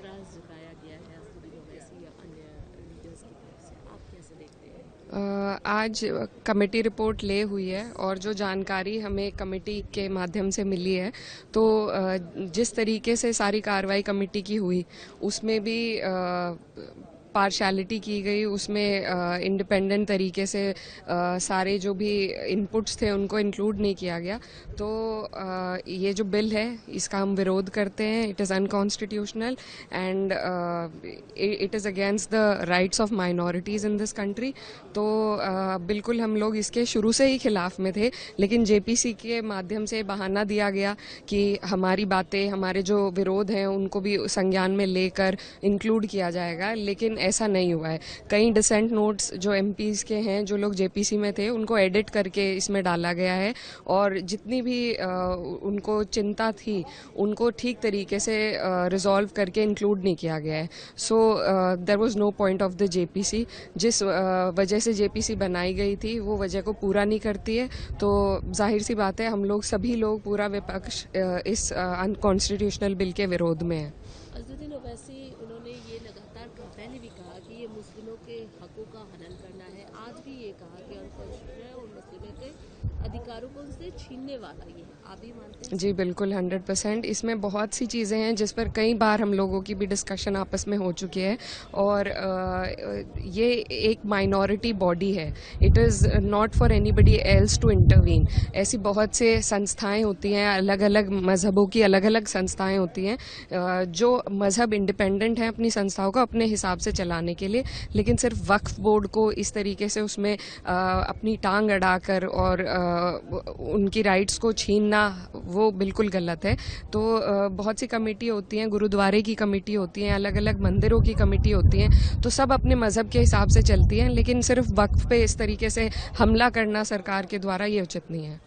एतराज़ जताया गया है असदुद्दीन ओवैसी या अन्य लीडर्स की तरफ से, आप कैसे देखते हैं? आज कमेटी रिपोर्ट ले हुई है और जो जानकारी हमें कमेटी के माध्यम से मिली है तो जिस तरीके से सारी कार्रवाई कमेटी की हुई उसमें भी पार्शैलिटी की गई, उसमें इंडिपेंडेंट तरीके से सारे जो भी इनपुट्स थे उनको इंक्लूड नहीं किया गया। तो ये जो बिल है इसका हम विरोध करते हैं। It is unconstitutional and it is against the rights of minorities in this country. तो बिल्कुल हम लोग इसके शुरू से ही खिलाफ में थे, लेकिन जेपीसी के माध्यम से बहाना दिया गया कि हमारी बातें, हमारे जो विरोध हैं उनको भी संज्ञान में लेकर इंक्लूड किया जाएगा, लेकिन ऐसा नहीं हुआ है। कई डिसेंट नोट्स जो एमपीज़ के हैं, जो लोग जेपीसी में थे, उनको एडिट करके इसमें डाला गया है और जितनी भी उनको चिंता थी उनको ठीक तरीके से रिजॉल्व करके इंक्लूड नहीं किया गया है। So there was no point of the JPC. जिस वजह से जेपीसी बनाई गई थी वो वजह को पूरा नहीं करती है, तो जाहिर सी बात है हम लोग सभी लोग, पूरा विपक्ष इस अनकॉन्स्टिट्यूशनल बिल के विरोध में है। असदुद्दीन ओवैसी उन्होंने ये लगातार पहले भी कहा कि ये मुस्लिमों के हकों का हनन करना है, आज भी ये कहा कि अनकॉन्स्टिट्यूशनल है और मुस्लिमों के अधिकारों को उनसे छीनने वाला ये है। आप भी मानते हैं? जी बिल्कुल, 100%। इसमें बहुत सी चीज़ें हैं जिस पर कई बार हम लोगों की भी डिस्कशन आपस में हो चुकी है और ये एक माइनॉरिटी बॉडी है। It is not for anybody else to intervene. ऐसी बहुत से संस्थाएं होती हैं, अलग अलग मज़हबों की अलग अलग संस्थाएं होती हैं, जो मज़हब इंडिपेंडेंट हैं अपनी संस्थाओं को अपने हिसाब से चलाने के लिए, लेकिन सिर्फ वक्फ बोर्ड को इस तरीके से उसमें अपनी टांग अड़ाकर और उनकी राइट्स को छीनना वो बिल्कुल गलत है। तो बहुत सी कमेटी होती हैं, गुरुद्वारे की कमेटी होती हैं, अलग अलग मंदिरों की कमेटी होती हैं, तो सब अपने मज़हब के हिसाब से चलती हैं, लेकिन सिर्फ वक्फ पे इस तरीके से हमला करना सरकार के द्वारा ये उचित नहीं है।